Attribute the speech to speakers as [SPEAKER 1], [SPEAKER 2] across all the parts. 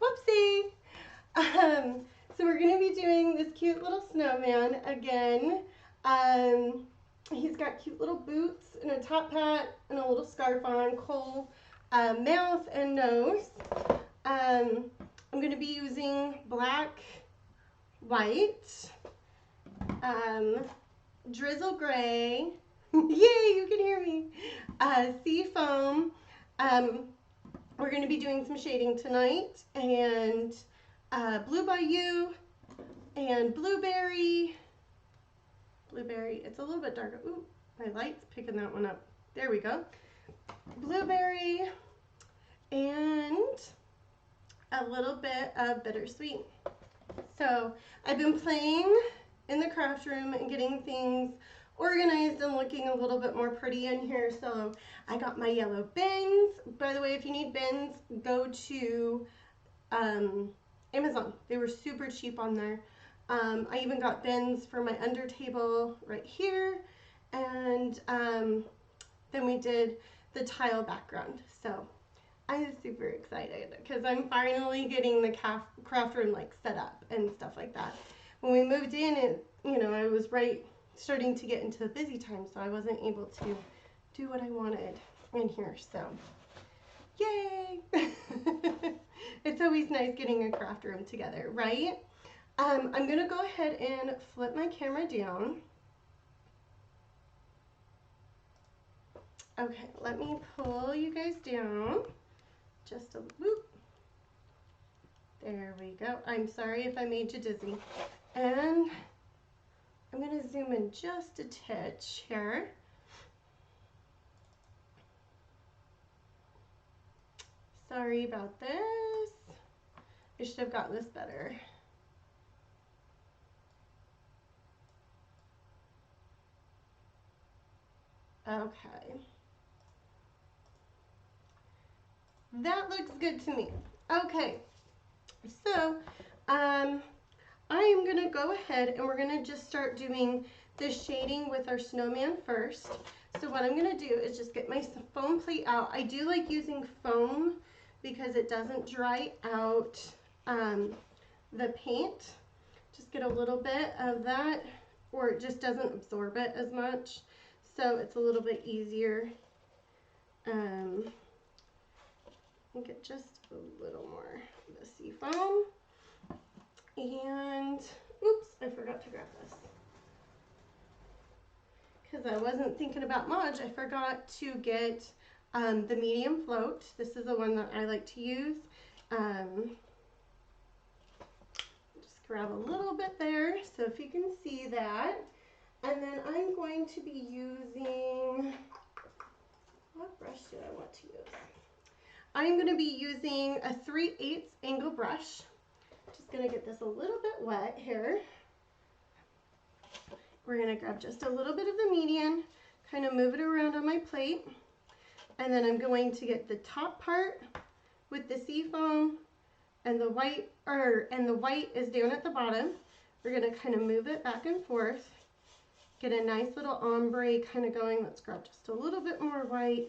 [SPEAKER 1] Whoopsie. So we're going to be doing this cute little snowman again. Um, he's got cute little boots and a top hat and a little scarf on, coal, mouth and nose. I'm going to be using black, white, um, drizzle gray, yay, you can hear me, sea foam. We're going to be doing some shading tonight, and Blue Bayou and blueberry, it's a little bit darker. Ooh, my light's picking that one up. There we go. Blueberry and a little bit of bittersweet. So I've been playing in the craft room and getting things organized and looking a little bit more pretty in here. So I got my yellow bins. By the way, if you need bins, go to Amazon. They were super cheap on there. I even got bins for my under table right here. And then we did the tile background. So I'm super excited because I'm finally getting the craft room like set up and stuff like that. When we moved in, I was starting to get into the busy time, so I wasn't able to do what I wanted in here. So, yay! It's always nice getting a craft room together, right? I'm gonna go ahead and flip my camera down. Okay, let me pull you guys down. Just a whoop. There we go. I'm sorry if I made you dizzy. And I'm going to zoom in just a touch here. Sorry about this. I should have gotten this better. Okay. That looks good to me. Okay. So, I am going to go ahead and we're going to just start doing the shading with our snowman first. So what I'm going to do is just get my foam plate out. I do like using foam because it doesn't dry out the paint. Just get a little bit of that, or it just doesn't absorb it as much. So it's a little bit easier. Get just a little more of the sea foam. And, oops, I forgot to grab this. Because I wasn't thinking about much, I forgot to get the medium float. This is the one that I like to use. Just grab a little bit there, so if you can see that. And then I'm going to be using, what brush do I want to use? I'm going to be using a 3/8 angle brush. Just going to get this a little bit wet here. We're going to grab just a little bit of the median, kind of move it around on my plate. And then I'm going to get the top part with the sea foam and the white, is down at the bottom. We're going to kind of move it back and forth. Get a nice little ombre kind of going. Let's grab just a little bit more white.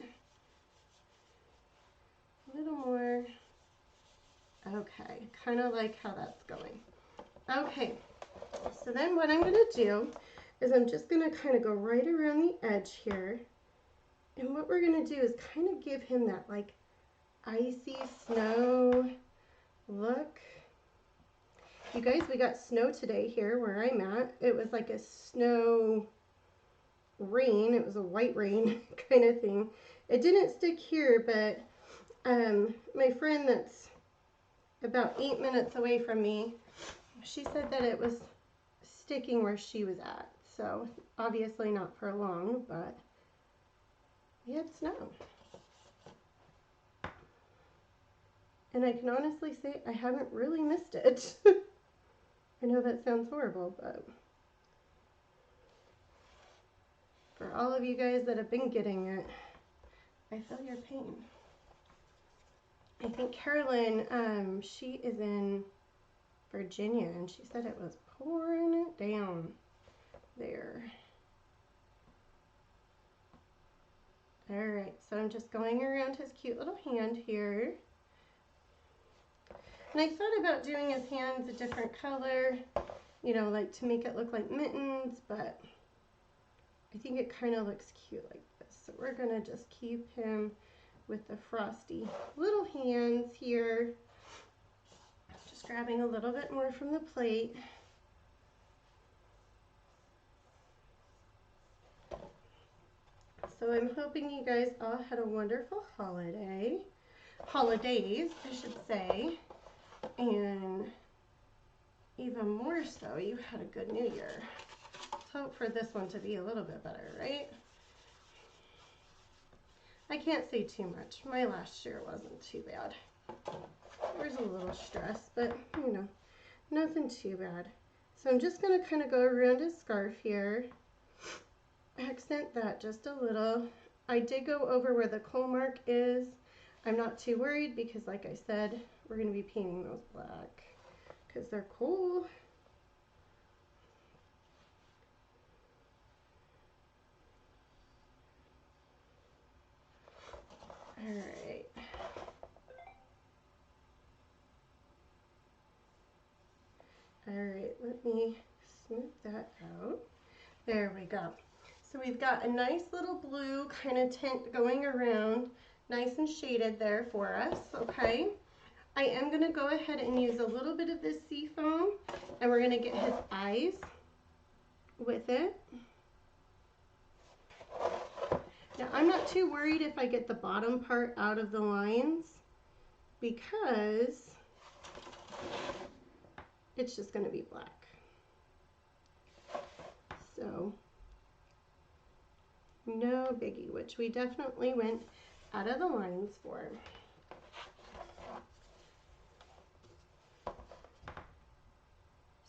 [SPEAKER 1] A little more. Okay, kind of like how that's going. Okay, so then what I'm going to do is I'm just going to kind of go right around the edge here. And what we're going to do is kind of give him that like icy snow look. You guys, we got snow today here where I'm at. It was like a snow rain. It was a white rain kind of thing. It didn't stick here, but my friend that's about 8 minutes away from me, she said that it was sticking where she was at. So obviously not for long, but we had snow. And I can honestly say I haven't really missed it. I know that sounds horrible, but for all of you guys that have been getting it, I feel your pain. I think Carolyn, she is in Virginia, and she said it was pouring it down there. All right, so I'm just going around his cute little hand here. And I thought about doing his hands a different color, you know, like to make it look like mittens, but I think it kind of looks cute like this. So we're gonna just keep him with the frosty little hands here. Just grabbing a little bit more from the plate. So I'm hoping you guys all had a wonderful holidays, I should say, and even more so, you had a good New Year. Let's hope for this one to be a little bit better, right? I can't say too much. My last year wasn't too bad. There's a little stress, but you know, nothing too bad. So I'm just gonna kind of go around his scarf here. Accent that just a little. I did go over where the kohl mark is. I'm not too worried because like I said, we're going to be painting those black because they're cool. Alright. Alright, let me smooth that out. There we go. So we've got a nice little blue kind of tint going around, nice and shaded there for us, okay? I am going to go ahead and use a little bit of this sea foam, and we're going to get his eyes with it. Now I'm not too worried if I get the bottom part out of the lines because it's just going to be black. So no biggie, which we definitely went out of the lines for.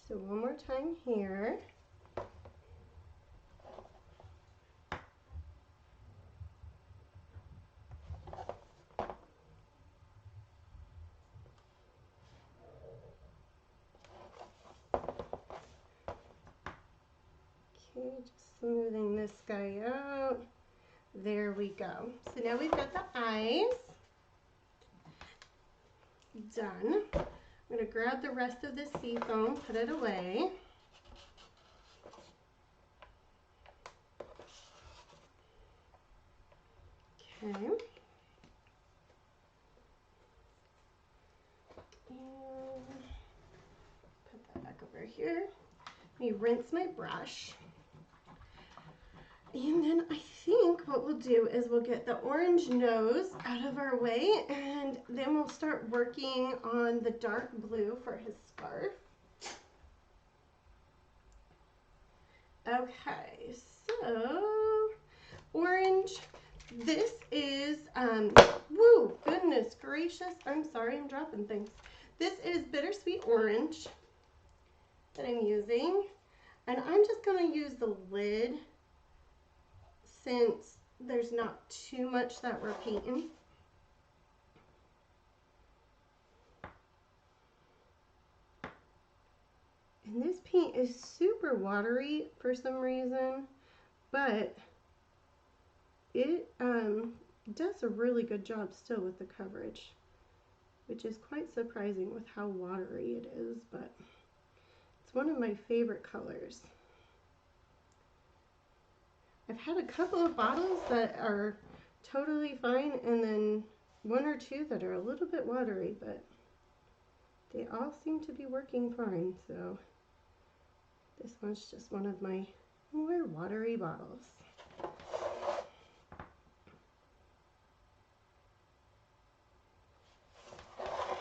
[SPEAKER 1] So one more time here. Okay, just smoothing this guy out. There we go. So now we've got the eyes done. I'm going to grab the rest of this sea foam, put it away. Okay. And put that back over here. Let me rinse my brush. And then I think what we'll do is we'll get the orange nose out of our way, and then we'll start working on the dark blue for his scarf. Okay, so orange. This is, woo, goodness gracious. I'm sorry, I'm dropping things. This is bittersweet orange that I'm using, and I'm just going to use the lid since there's not too much that we're painting. And this paint is super watery for some reason, but it does a really good job still with the coverage, which is quite surprising with how watery it is, but it's one of my favorite colors. I've had a couple of bottles that are totally fine, and then one or two that are a little bit watery, but they all seem to be working fine. So this one's just one of my more watery bottles.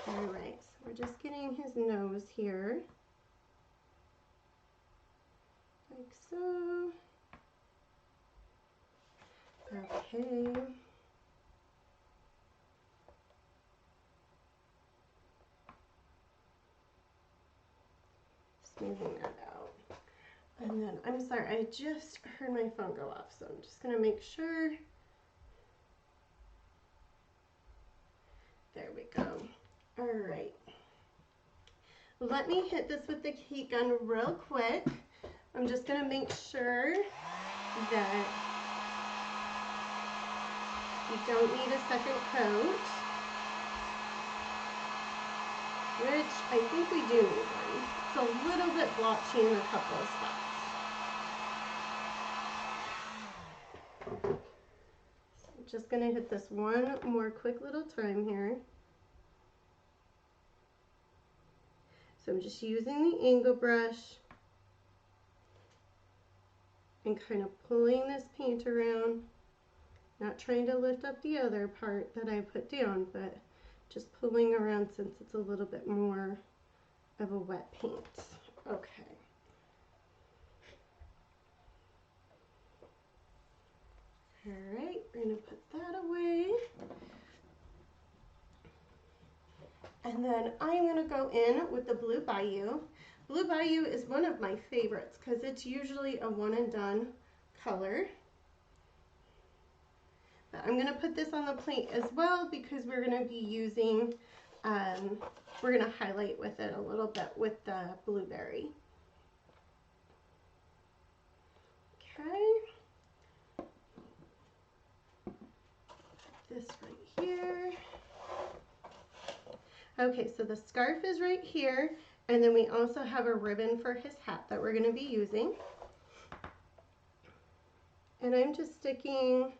[SPEAKER 1] Alright, so we're just getting his nose here, like so. Okay. Smoothing that out. And then, I'm sorry, I just heard my phone go off, so I'm just going to make sure. There we go. Alright. Let me hit this with the heat gun real quick. I'm just going to make sure that you don't need a second coat. which I think we do need one. It's a little bit blotchy in a couple of spots. So I'm just going to hit this one more quick little time here. So I'm just using the angle brush and kind of pulling this paint around, not trying to lift up the other part that I put down, but just pulling around since it's a little bit more of a wet paint. Okay. All right, we're gonna put that away. And then I'm gonna go in with the Blue Bayou. Blue Bayou is one of my favorites because it's usually a one and done color. But I'm gonna put this on the plate as well because we're gonna be using, we're gonna highlight with it a little bit with the blueberry. Okay. This right here. Okay, so the scarf is right here, and then we also have a ribbon for his hat that we're going to be using. And I'm just sticking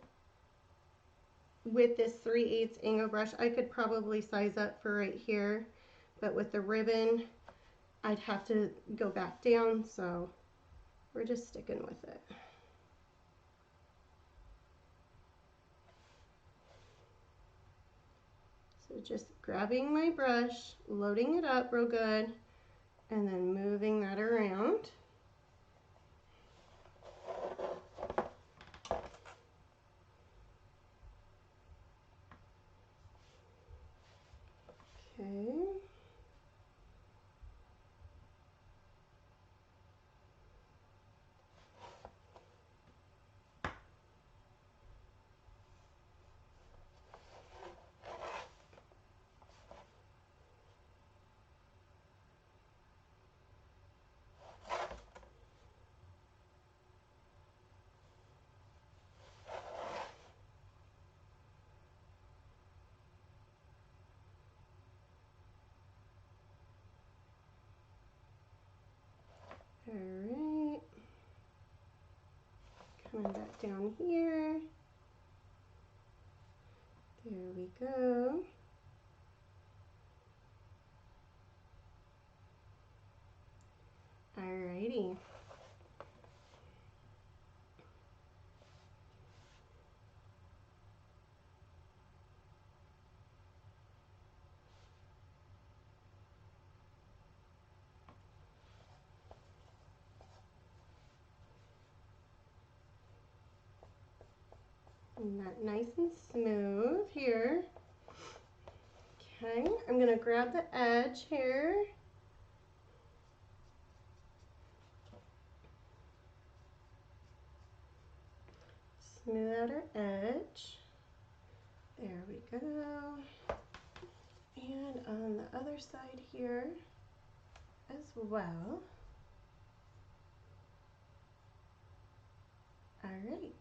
[SPEAKER 1] with this 3/8 angle brush. I could probably size up for right here, but with the ribbon, I'd have to go back down, so we're just sticking with it. So just grabbing my brush, loading it up real good, and then moving that around. Okay. All right, coming back down here. There we go. Alrighty. And that nice and smooth here. Okay, I'm gonna grab the edge here. Smooth out our edge. There we go. And on the other side here as well. All right.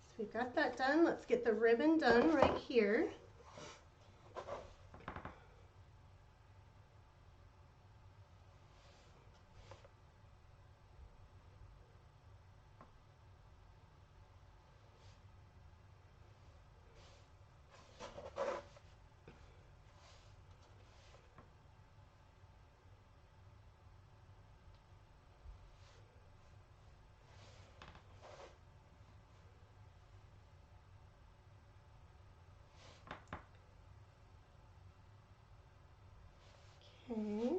[SPEAKER 1] So we've got that done. Let's get the ribbon done right here. Okay.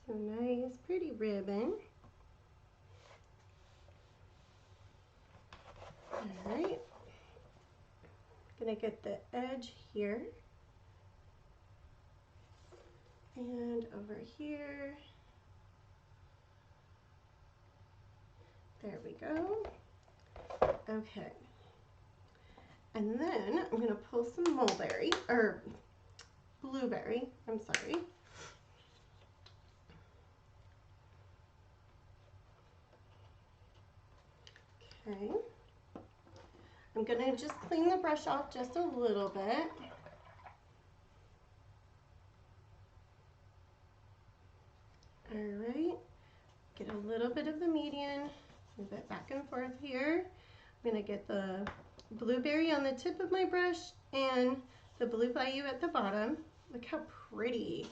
[SPEAKER 1] So nice, pretty ribbon. All right. Gonna get the edge here. And over here. There we go. Okay. And then I'm going to pull some mulberry, or blueberry, I'm sorry. Okay. I'm going to just clean the brush off just a little bit. All right. Get a little bit of the median, move it back and forth here. I'm going to get the blueberry on the tip of my brush and the blue bayou at the bottom. Look how pretty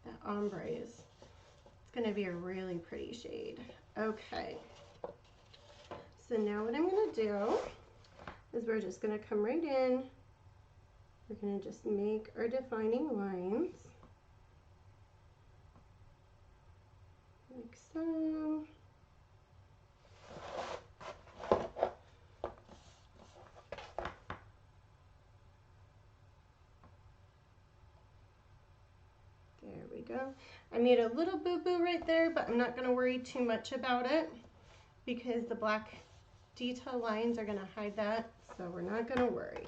[SPEAKER 1] that ombre is. It's going to be a really pretty shade. Okay. So now what I'm going to do is we're just going to come right in. We're going to just make our defining lines. Like so. There we go. I made a little boo-boo right there, but I'm not going to worry too much about it because the black detail lines are going to hide that, so we're not going to worry.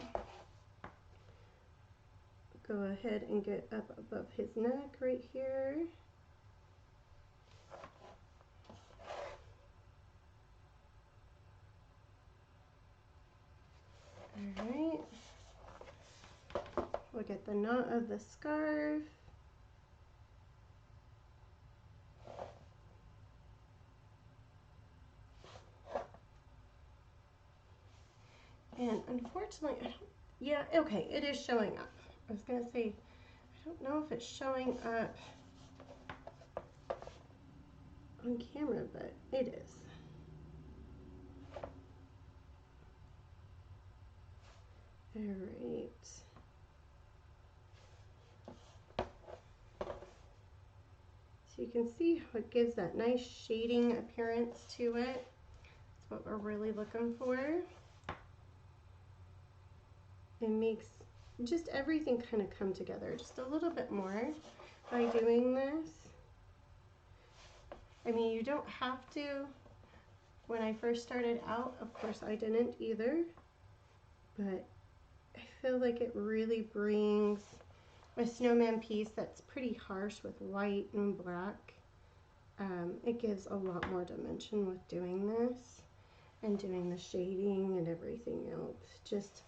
[SPEAKER 1] Go ahead and get up above his neck right here. All right. We'll get the knot of the scarf. And unfortunately, yeah, okay, it is showing up. I was going to say, I don't know if it's showing up on camera, but it is. All right. So you can see how it gives that nice shading appearance to it. That's what we're really looking for. It makes just everything kind of come together just a little bit more by doing this. I mean, you don't have to. When I first started out, of course I didn't either, but I feel like it really brings a snowman piece that's pretty harsh with white and black. It gives a lot more dimension with doing this and doing the shading and everything else. Just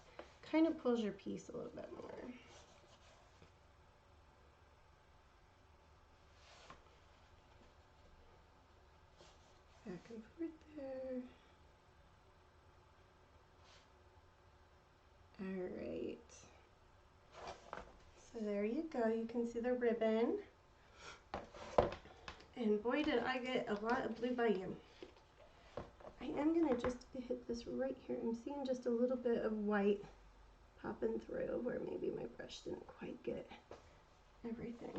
[SPEAKER 1] kind of pulls your piece a little bit more. Back and forth there. All right. So there you go. You can see the ribbon. And boy, did I get a lot of blue bayou. I am going to just hit this right here. I'm seeing just a little bit of white popping through where maybe my brush didn't quite get everything.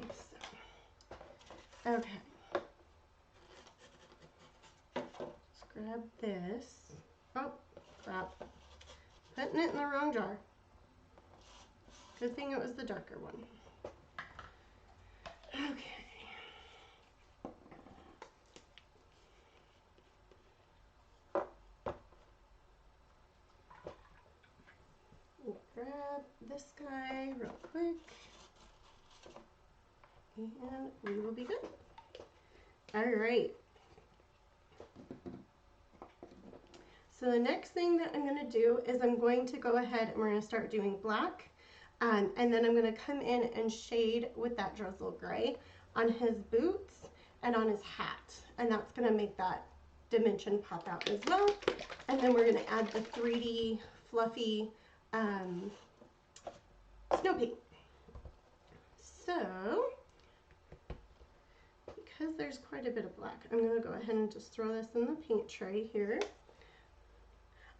[SPEAKER 1] So, okay. Just grab this. Oh, crap. Putting it in the wrong jar. Good thing it was the darker one. Okay. We'll grab this guy real quick. And we will be good. All right. So the next thing that I'm going to do is I'm going to go ahead and we're going to start doing black. And then I'm going to come in and shade with that drizzle gray on his boots and on his hat. And that's going to make that dimension pop out as well. And then we're going to add the 3D fluffy snow paint. So, because there's quite a bit of black, I'm going to go ahead and just throw this in the paint tray here.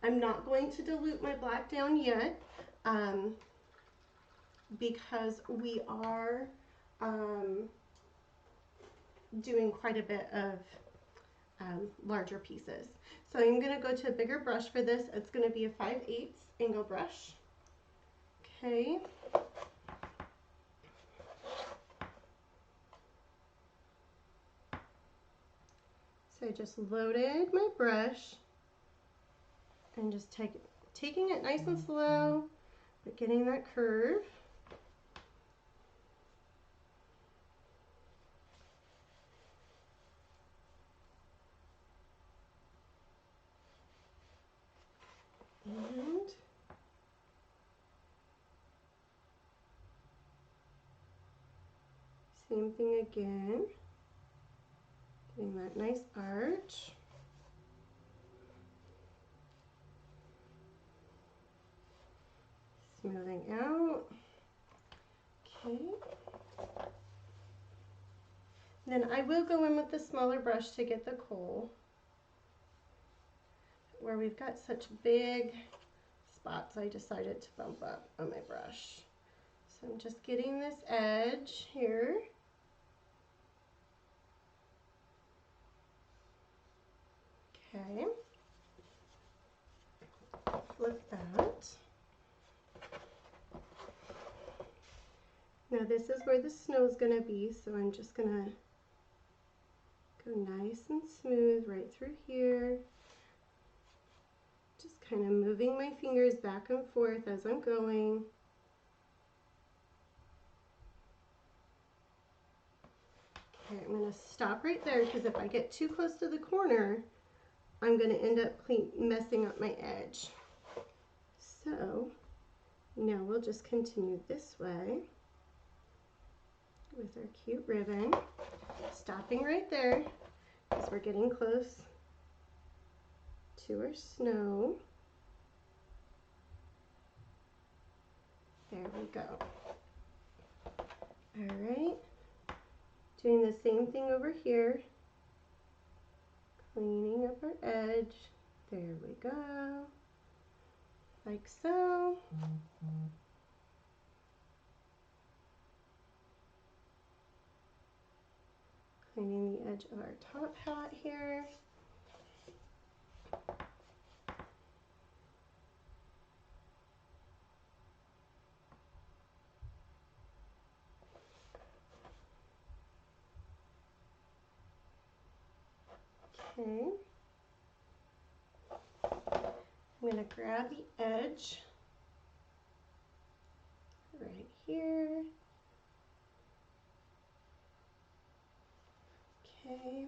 [SPEAKER 1] I'm not going to dilute my black down yet because we are doing quite a bit of larger pieces. So I'm going to go to a bigger brush for this. It's going to be a 5/8 angle brush. Okay. So I just loaded my brush and just taking it nice and slow, but getting that curve. And same thing again. Getting that nice arch. Smoothing out. Okay. Then I will go in with the smaller brush to get the kohl, where we've got such big spots. I decided to bump up on my brush. So I'm just getting this edge here. Okay. Flip that. Now this is where the snow is going to be, so I'm just going to go nice and smooth right through here. Just kind of moving my fingers back and forth as I'm going. Okay, I'm going to stop right there because if I get too close to the corner, I'm going to end up messing up my edge. So now we'll just continue this way with our cute ribbon, stopping right there because we're getting close to our snow. There we go. All right, doing the same thing over here, cleaning up our edge. There we go, like so. Cleaning the edge of our top hat here. Okay. I'm going to grab the edge right here. Okay.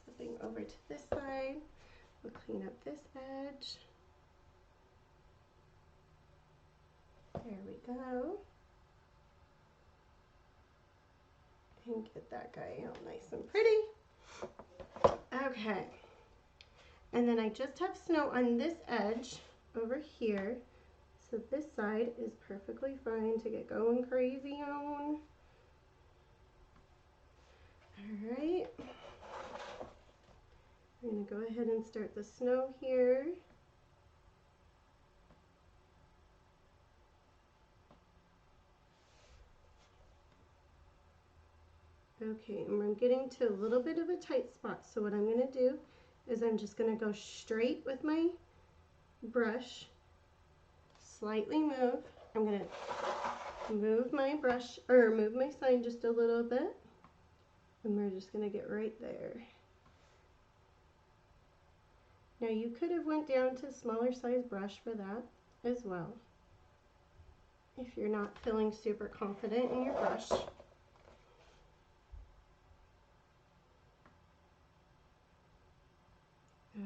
[SPEAKER 1] Flipping over to this side. We'll clean up this edge. There we go. And get that guy out nice and pretty. Okay. And then I just have snow on this edge over here. So this side is perfectly fine to get going crazy on. All right. I'm going to go ahead and start the snow here. Okay, and we're getting to a little bit of a tight spot. So what I'm going to do is I'm just going to go straight with my brush, slightly move. I'm going to move my brush, or move my sign just a little bit, and we're just going to get right there. Now you could have went down to a smaller size brush for that as well, if you're not feeling super confident in your brush.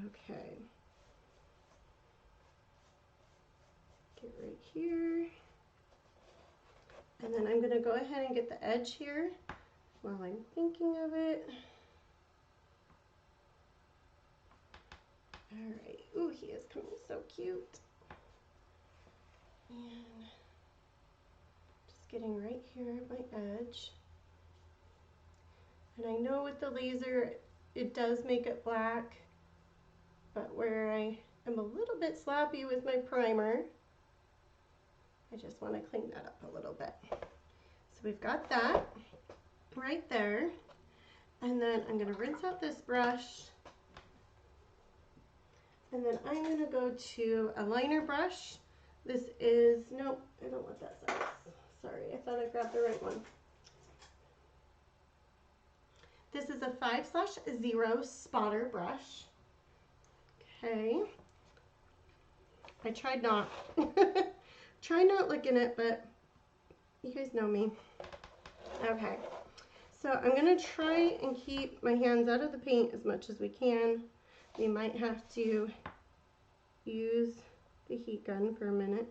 [SPEAKER 1] Okay. Get right here. And then I'm going to go ahead and get the edge here while I'm thinking of it. All right. Ooh, he is coming so cute. And just getting right here at my edge. And I know with the laser, it does make it black, but where I am a little bit sloppy with my primer, I just want to clean that up a little bit. So we've got that right there. And then I'm going to rinse out this brush. And then I'm going to go to a liner brush. This is, nope, I don't want that size. Sorry, I thought I grabbed the right one. This is a 5/0 spotter brush. Okay. I tried not. Try not looking at it, but you guys know me. Okay. So I'm going to try and keep my hands out of the paint as much as we can. We might have to use the heat gun for a minute.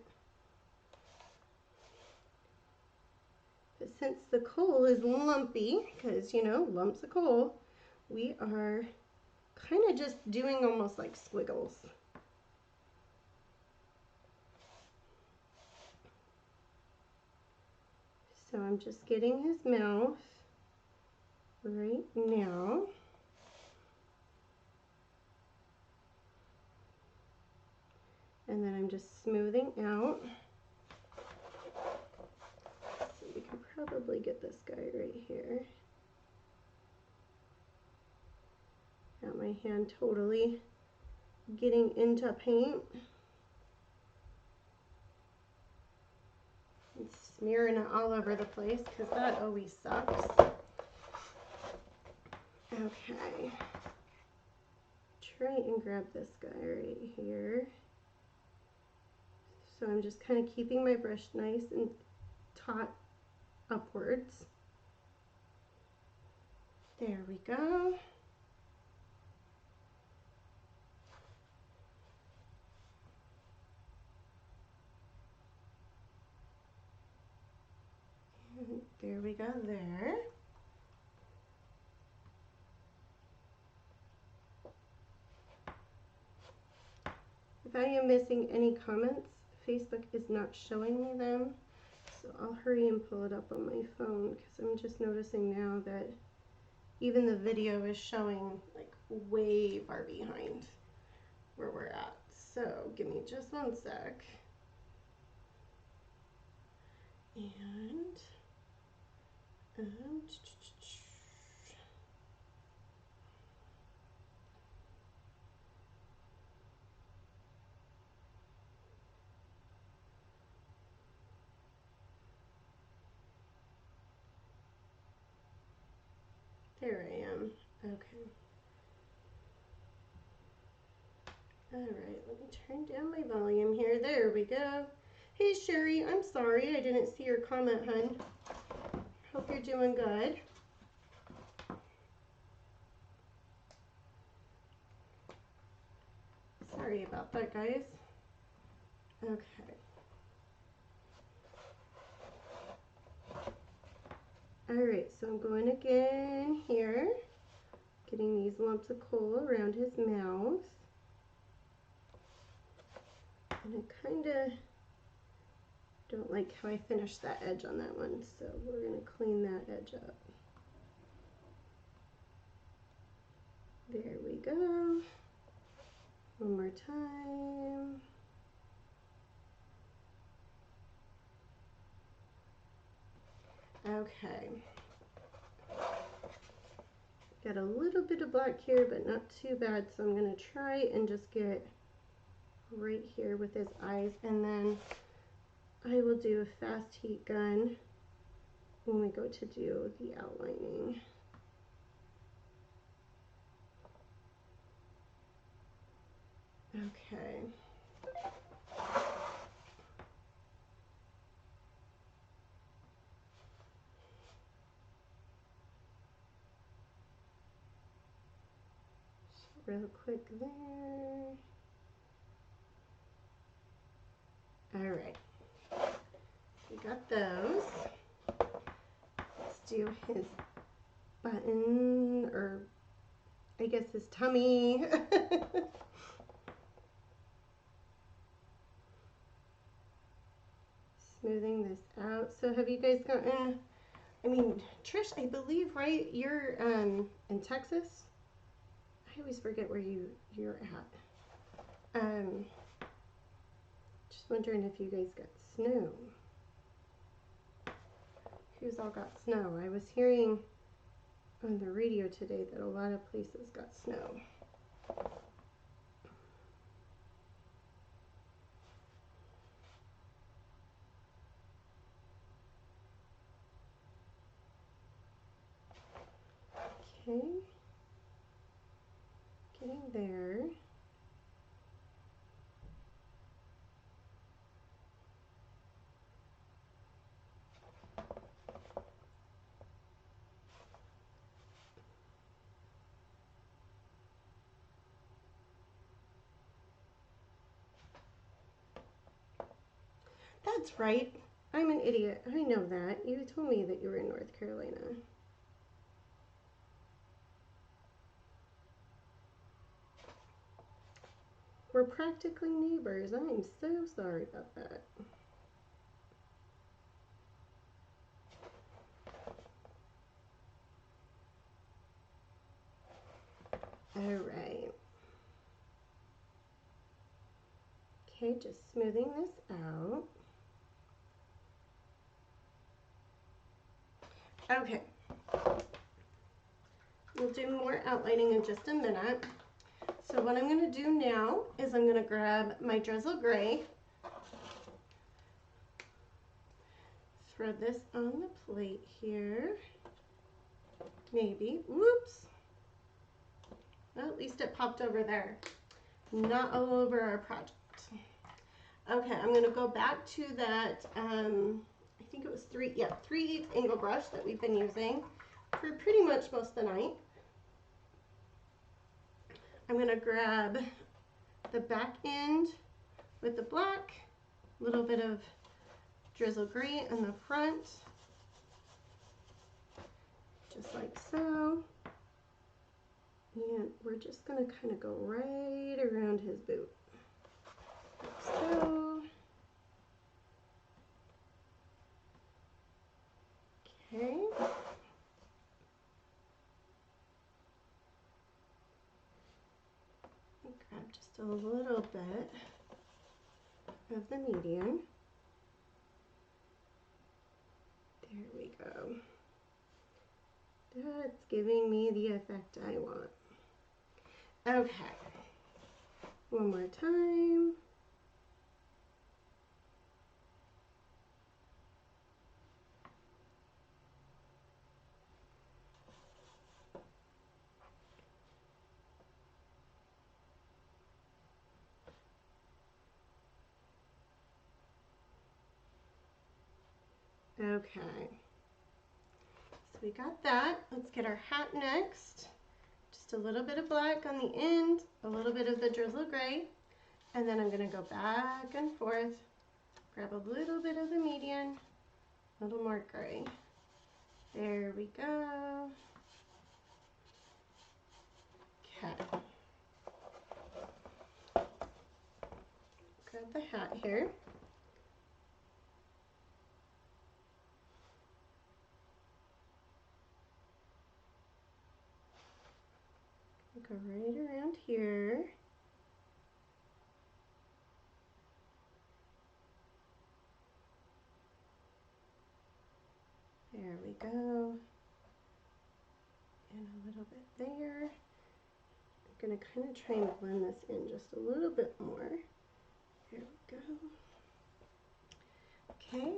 [SPEAKER 1] But since the coal is lumpy, because you know, lumps of coal, we are kind of just doing almost like squiggles. So I'm just getting his mouth right now. And then I'm just smoothing out. So we can probably get this guy right here. Got my hand totally getting into paint. And smearing it all over the place because that always sucks. Okay. Try and grab this guy right here. So I'm just kind of keeping my brush nice and taut upwards. There we go. And there we go there. If I am missing any comments, Facebook is not showing me them. So I'll hurry and pull it up on my phone because I'm just noticing now that even the video is showing like way far behind where we're at. So give me just one sec. And there I am. Okay. All right, let me turn down my volume here. There we go. Hey Sherry, I'm sorry I didn't see your comment, hun. Hope you're doing good. Sorry about that, guys. Okay. All right, so I'm going again here, getting these lumps of coal around his mouth. And I kind of don't like how I finished that edge on that one, so we're going to clean that edge up. There we go. One more time. Okay. Got a little bit of black here, but not too bad, so I'm going to try and just get right here with his eyes, and then I will do a fast heat gun when we go to do the outlining. Okay. Real quick there. All right. We got those. Let's do his button, or I guess his tummy. Smoothing this out. So have you guys gotten, I mean, Trish, I believe, right? You're in Texas? I always forget where you're at. Just wondering if you guys got snow. Who's all got snow? I was hearing on the radio today that a lot of places got snow. Okay, getting there. That's right. I'm an idiot. I know that. You told me that you were in North Carolina. We're practically neighbors. I'm so sorry about that. All right. Okay, just smoothing this out. Okay. We'll do more outlining in just a minute. So what I'm going to do now is I'm going to grab my drizzle gray, throw this on the plate here. Maybe. Whoops. Well, at least it popped over there. Not all over our project. Okay, I'm going to go back to that, I think it was 3/8 angle brush that we've been using for pretty much most of the night. I'm going to grab the back end with the black, a little bit of drizzle gray in the front, just like so. And we're just going to kind of go right around his boot, like so. Okay. Grab just a little bit of the medium. There we go. That's giving me the effect I want. Okay. One more time. Okay. So we got that. Let's get our hat next. Just a little bit of black on the end, a little bit of the drizzle gray, and then I'm going to go back and forth, grab a little bit of the median, a little more gray. There we go. Okay. Grab the hat here. Go right around here. There we go. And a little bit there. I'm going to kind of try and blend this in just a little bit more. There we go. Okay,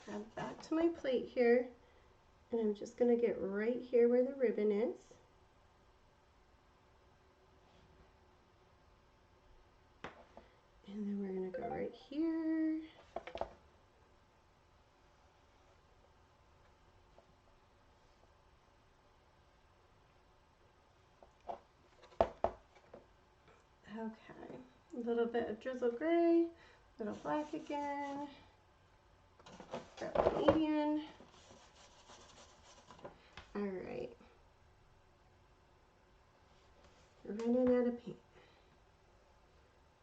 [SPEAKER 1] grab back to my plate here. And I'm just going to get right here where the ribbon is. And then we're going to go right here. Okay, a little bit of drizzle gray, a little black again. Grab the median. All right. Running out of paint.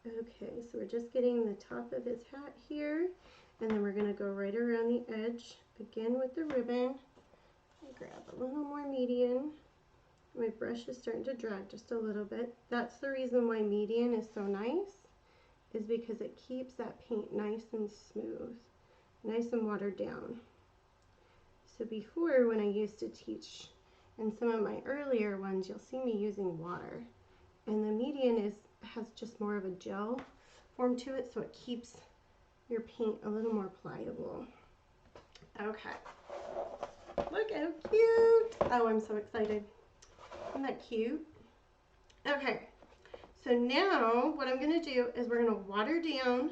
[SPEAKER 1] Okay, so we're just getting the top of his hat here, and then we're going to go right around the edge again with the ribbon. Grab a little more median. My brush is starting to drag just a little bit. That's the reason why median is so nice, is because it keeps that paint nice and smooth, nice and watered down. So before, when I used to teach in some of my earlier ones, you'll see me using water. And the median has just more of a gel form to it, so it keeps your paint a little more pliable. Okay. Look how cute. Oh, I'm so excited. Isn't that cute? Okay, so now what I'm going to do is we're going to water down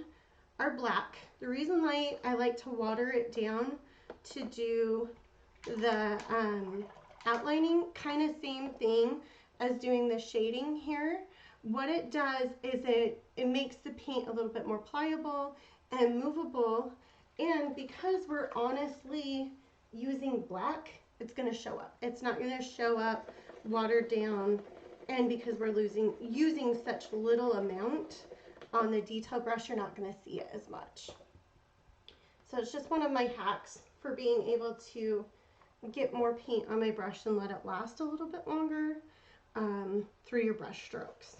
[SPEAKER 1] our black. The reason why I like to water it down to do the outlining, kind of same thing as doing the shading here. What it does is it makes the paint a little bit more pliable and movable, And because we're honestly using black, it's going to show up. It's not going to show up watered down. And because we're using such little amount on the detail brush, you're not going to see it as much. So it's just one of my hacks for being able to get more paint on my brush and let it last a little bit longer through your brush strokes.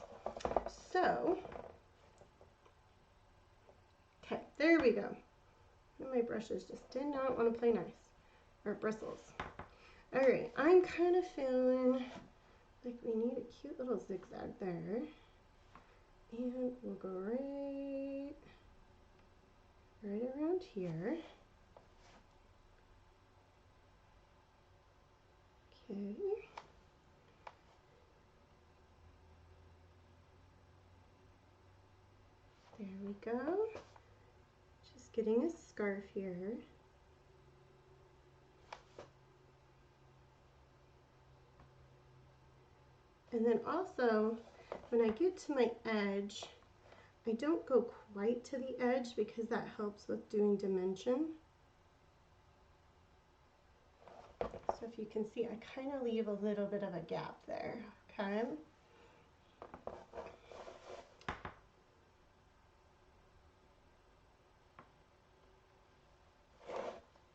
[SPEAKER 1] So, okay, there we go. My brushes just did not want to play nice, or bristles. All right, I'm kind of feeling like we need a cute little zigzag there. And we'll go right around here. Okay. There we go. Just getting a scarf here. And then also, when I get to my edge, I don't go quite to the edge because that helps with doing dimension. So if you can see, I kind of leave a little bit of a gap there, okay?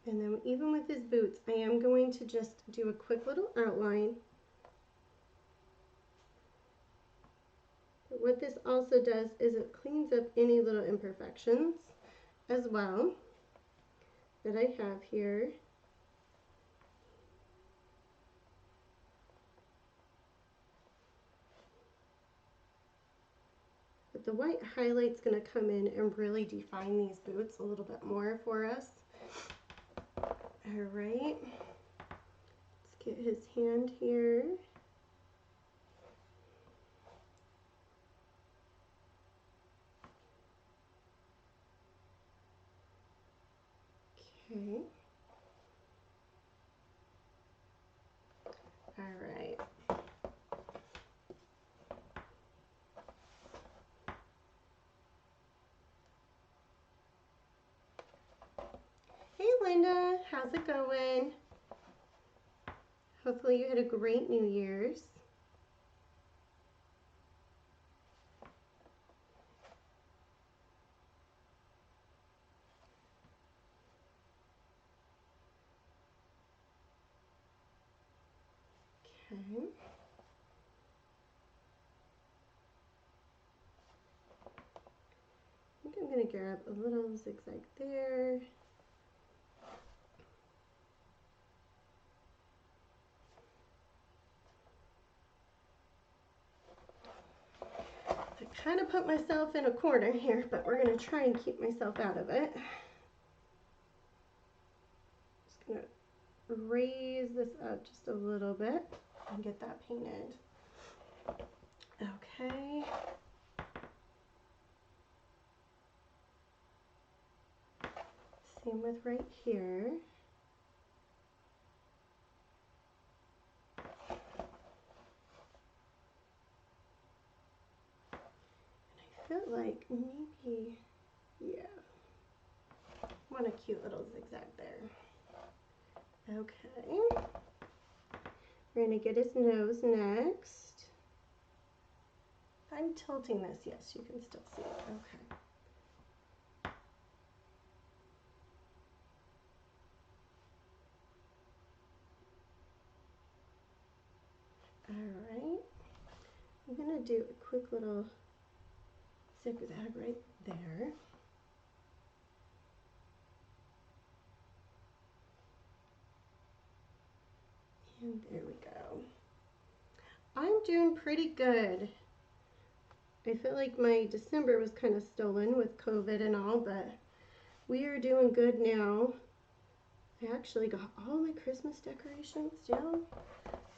[SPEAKER 1] And then even with his boots, I am going to just do a quick little outline. But what this also does is it cleans up any little imperfections as well that I have here. But the white highlight's going to come in and really define these boots a little bit more for us. All right, let's get his hand here. Okay. All right. Hey Linda, how's it going? Hopefully you had a great New Year's. Okay. I think I'm going to grab a little zigzag there. I kind of put myself in a corner here, but we're going to try and keep myself out of it. Just going to raise this up just a little bit and get that painted. Okay. Same with right here. I feel like maybe, yeah, want a cute little zigzag there. Okay. We're going to get his nose next. If I'm tilting this, yes, you can still see it. Okay. All right. I'm going to do a quick little zigzag right there. And there we go. I'm doing pretty good. I feel like my December was kind of stolen with COVID and all, but we are doing good now. I actually got all my Christmas decorations down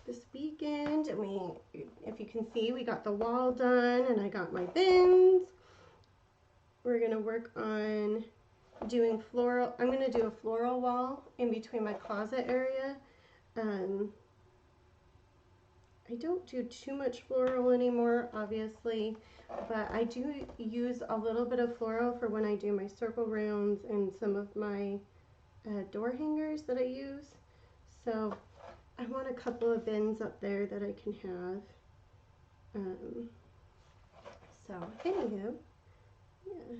[SPEAKER 1] this weekend, and if you can see, we got the wall done and I got my bins. We're gonna work on doing floral. I'm gonna do a floral wall in between my closet area. I don't do too much floral anymore, obviously, but I do use a little bit of floral for when I do my circle rounds and some of my door hangers that I use. So I want a couple of bins up there that I can have. So anywho, yeah.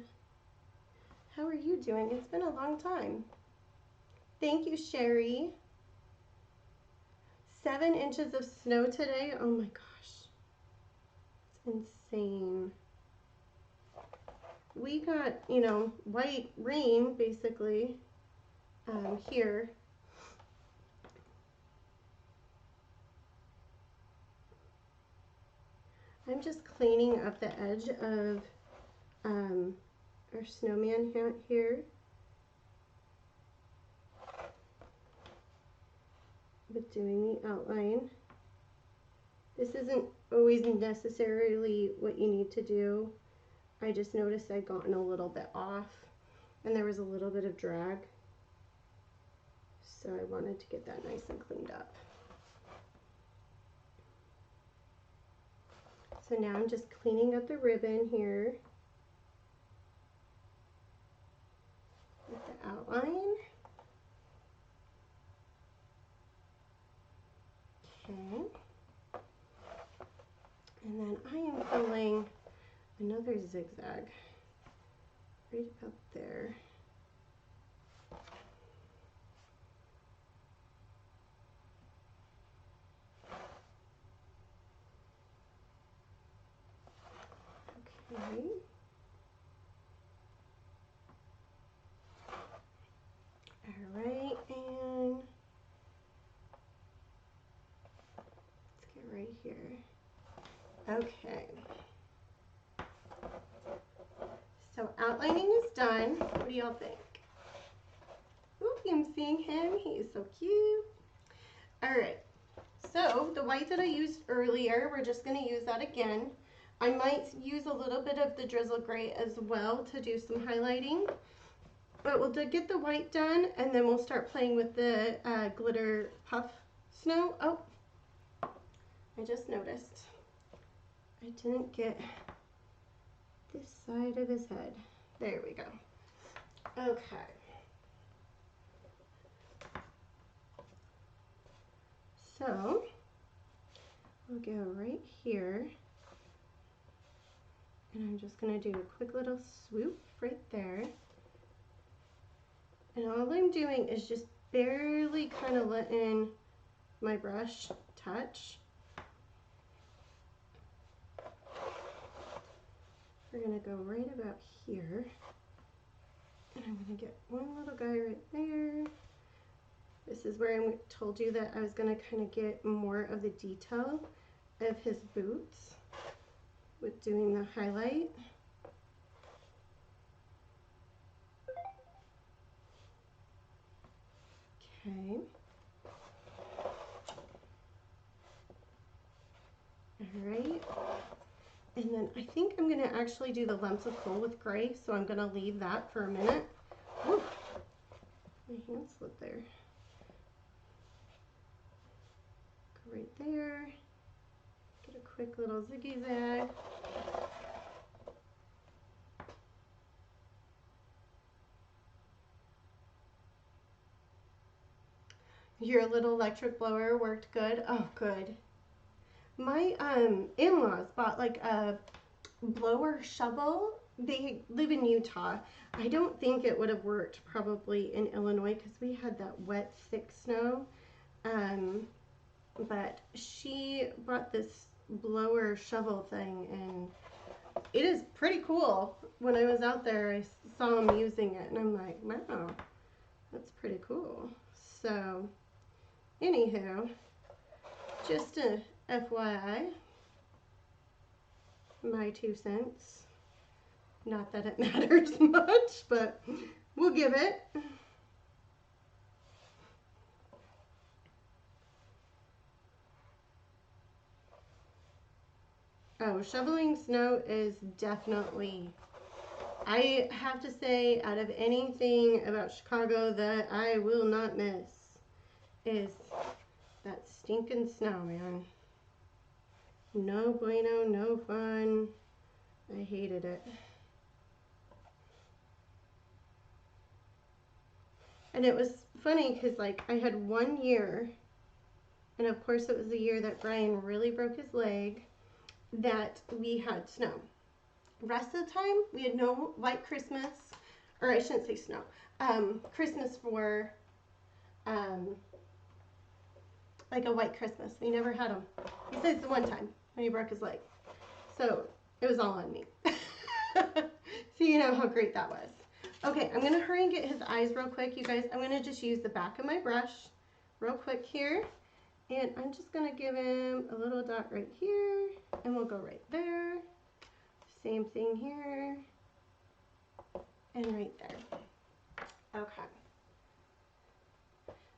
[SPEAKER 1] How are you doing? It's been a long time. Thank you, Sherry. 7 inches of snow today. Oh my gosh. It's insane. We got, you know, white rain basically here. I'm just cleaning up the edge of our snowman hat here with doing the outline. This isn't always necessarily what you need to do. I just noticed I'd gotten a little bit off and there was a little bit of drag. So I wanted to get that nice and cleaned up. So now I'm just cleaning up the ribbon here with the outline. Okay. And then I am filling another zigzag right about there. Okay. All right, and let's get right here. Okay. So outlining is done. What do y'all think? Ooh, I'm seeing him. He is so cute. All right. So the white that I used earlier, we're just going to use that again. I might use a little bit of the drizzle gray as well to do some highlighting. But we'll get the white done and then we'll start playing with the glitter puff snow. Oh, I just noticed I didn't get this side of his head. There we go. Okay. So we'll go right here. And I'm just going to do a quick little swoop right there. And all I'm doing is just barely kind of letting my brush touch. We're going to go right about here. And I'm going to get one little guy right there. This is where I told you that I was going to kind of get more of the detail of his boots with doing the highlight. Okay. All right. And then I think I'm going to actually do the lumps of coal with gray, so I'm going to leave that for a minute. Whew. My hand slipped there. Go right there. Get a quick little ziggy zag. Your little electric blower worked good? Oh, good. My in-laws bought like a blower shovel. They live in Utah. I don't think it would have worked probably in Illinois because we had that wet, thick snow. But she bought this blower shovel thing and it is pretty cool. When I was out there, I saw him using it and I'm like, wow, that's pretty cool. So, anywho, just a FYI, my 2 cents. Not that it matters much, but we'll give it. Oh, shoveling snow is definitely, I have to say, out of anything about Chicago that I will not miss is that stinking snow, man. No bueno, no fun. I hated it. And it was funny because, like, I had 1 year, and of course, it was the year that Brian really broke his leg, that we had snow. Rest of the time, we had no white Christmas, or I shouldn't say snow, Christmas for, um, like a white Christmas. We never had them. Besides the one time when he broke his leg. So it was all on me. So you know how great that was. Okay, I'm gonna hurry and get his eyes real quick, you guys. I'm gonna just use the back of my brush real quick here. And I'm just gonna give him a little dot right here, and we'll go right there. Same thing here, and right there. Okay.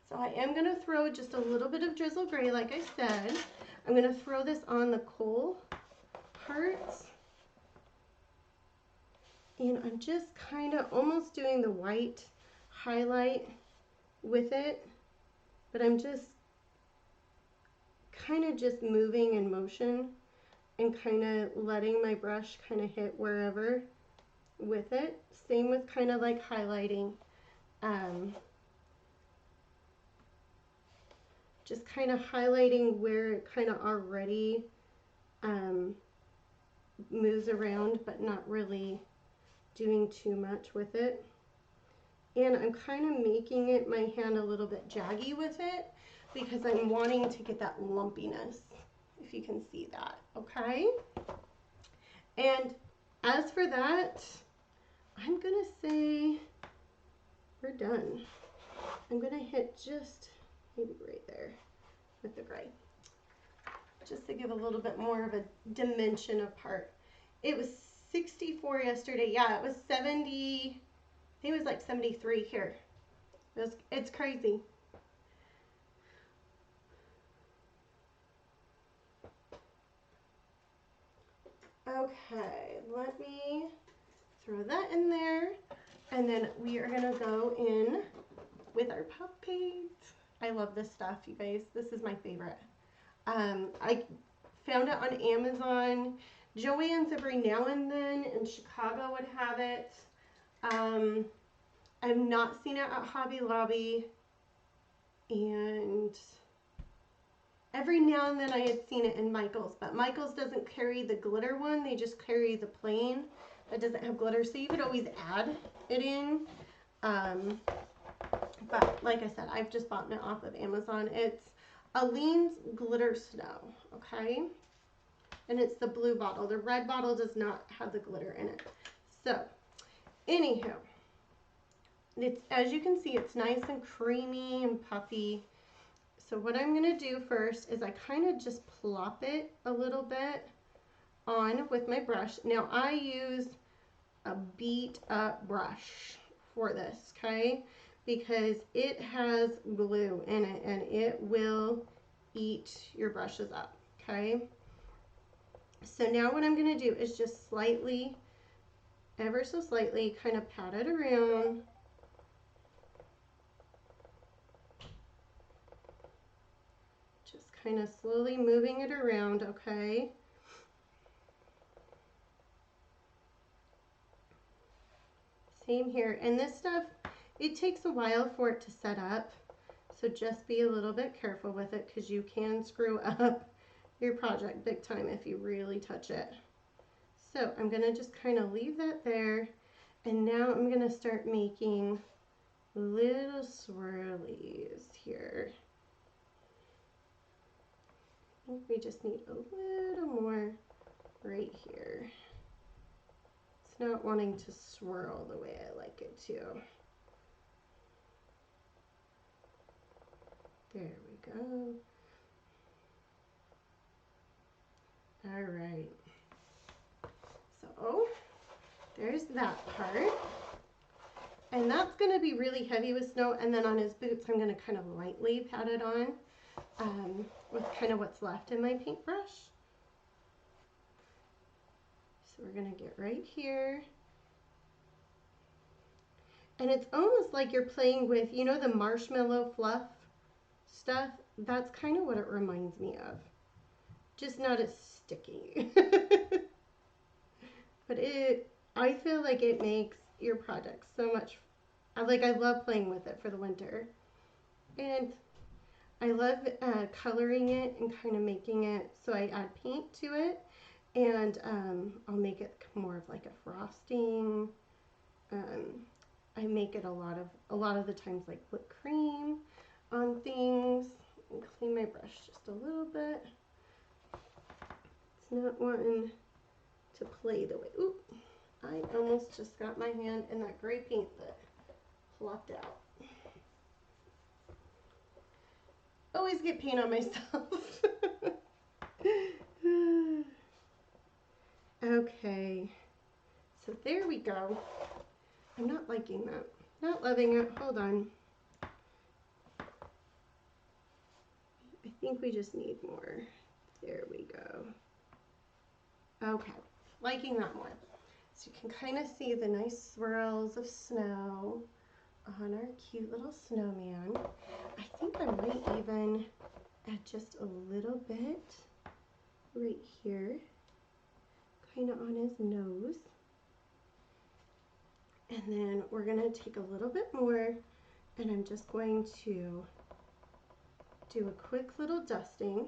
[SPEAKER 1] So I am gonna throw just a little bit of drizzle gray, like I said. I'm gonna throw this on the coal parts. And I'm just kind of almost doing the white highlight with it, but I'm just kind of just moving in motion and kind of letting my brush kind of hit wherever with it. Same with kind of like highlighting. Just kind of highlighting where it kind of already moves around, but not really doing too much with it. And I'm kind of making it, my hand a little bit jaggy with it because I'm wanting to get that lumpiness, if you can see that, okay? And as for that, I'm gonna say we're done. I'm gonna hit just maybe right there with the gray, just to give a little bit more of a dimension apart. It was 64 yesterday. Yeah, it was 70. I think it was like 73 here. It's crazy. Okay, let me throw that in there. And then we are gonna go in with our puff paint. I love this stuff, you guys. This is my favorite. I found it on Amazon. Joann's every now and then in Chicago would have it. I've not seen it at Hobby Lobby, and every now and then I had seen it in Michael's, but Michael's doesn't carry the glitter one. They just carry the plain that doesn't have glitter, so you could always add it in. But like I said, I've just bought it off of Amazon. It's Aleene's Glitter Snow, okay? And it's the blue bottle. The red bottle does not have the glitter in it. So, anywho, it's, as you can see, it's nice and creamy and puffy. So what I'm going to do first is I kind of just plop it a little bit on with my brush. Now I use a beat up brush for this, okay? Because it has glue in it and it will eat your brushes up, okay? So now what I'm going to do is just slightly, ever so slightly, kind of pat it around. Just kind of slowly moving it around, okay? Same here. And this stuff, it takes a while for it to set up. So just be a little bit careful with it because you can screw up your project big time if you really touch it. So I'm going to just kind of leave that there. And now I'm going to start making little swirlies here. I think we just need a little more right here. It's not wanting to swirl the way I like it to. There we go. All right. So there's that part. And that's going to be really heavy with snow. And then on his boots, I'm going to kind of lightly pat it on with kind of what's left in my paintbrush. So we're going to get right here. And it's almost like you're playing with, you know, the marshmallow fluff stuff. That's kind of what it reminds me of. Just not as sticky. But I feel like it makes your project so much, I love playing with it for the winter. And I love coloring it and kind of making it so I add paint to it. And I'll make it more of like a frosting. I make it a lot of the times like whipped cream on things. And clean my brush just a little bit. It's not wanting to play the way. Oop! I almost just got my hand in that gray paint that plopped out. Always get paint on myself. Okay, so there we go. I'm not liking that. Not loving it. Hold on. I think we just need more. There we go. Okay, liking that more. So you can kind of see the nice swirls of snow on our cute little snowman. I think I might even add just a little bit right here, kind of on his nose. And then we're gonna take a little bit more, and I'm just going to do a quick little dusting.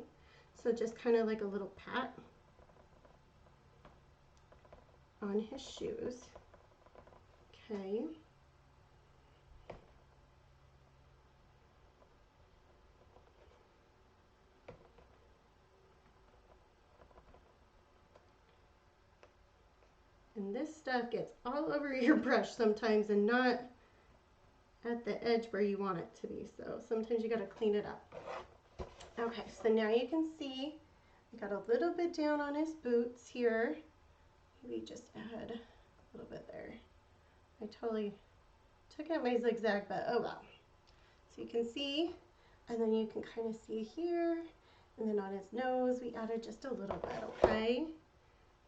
[SPEAKER 1] So just kind of like a little pat on his shoes. Okay. And this stuff gets all over your brush sometimes and not at the edge where you want it to be. So sometimes you gotta clean it up. Okay, so now you can see I got a little bit down on his boots here. Maybe just add a little bit there. I totally took out my zigzag, but oh well. So you can see, and then you can kind of see here, and then on his nose we added just a little bit, okay?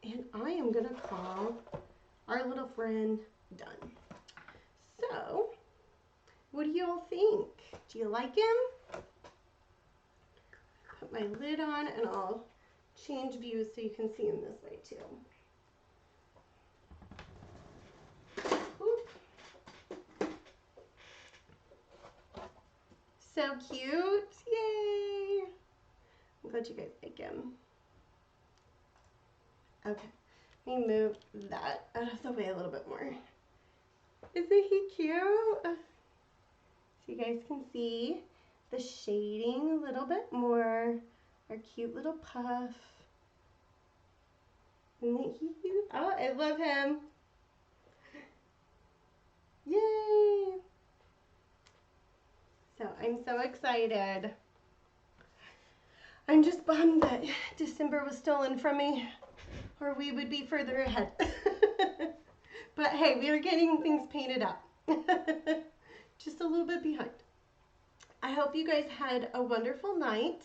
[SPEAKER 1] And I am gonna call our little friend done. So, what do you all think? Do you like him? Put my lid on and I'll change views so you can see him this way too. Oop. So cute, yay! I'm glad you guys like him. Okay, let me move that out of the way a little bit more. Isn't he cute? So you guys can see the shading a little bit more. Our cute little puff. Isn't he cute? Oh, I love him. Yay! So I'm so excited. I'm just bummed that December was stolen from me, or we would be further ahead. But hey, we are getting things painted up. Just a little bit behind. I hope you guys had a wonderful night.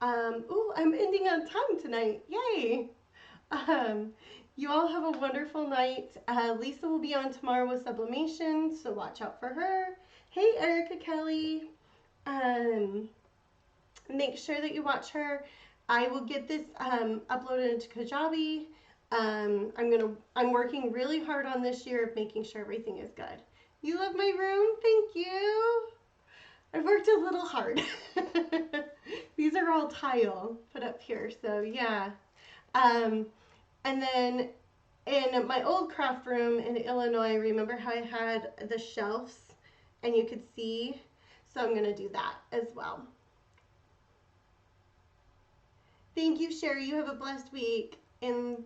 [SPEAKER 1] Ooh, I'm ending on time tonight. Yay! You all have a wonderful night. Lisa will be on tomorrow with sublimation, so watch out for her. Hey, Erica Kelly. Make sure that you watch her. I will get this uploaded into Kajabi. I'm working really hard on this year of making sure everything is good. You love my room? Thank you. I've worked a little hard. These are all tile put up here, so yeah. And then in my old craft room in Illinois, remember how I had the shelves and you could see? So I'm gonna do that as well. Thank you, Sherry. You have a blessed week. And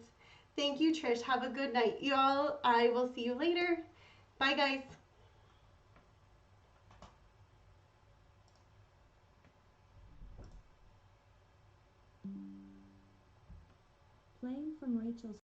[SPEAKER 1] thank you, Trish. Have a good night. Y'all, I will see you later. Bye, guys.
[SPEAKER 2] Playing from Rachel's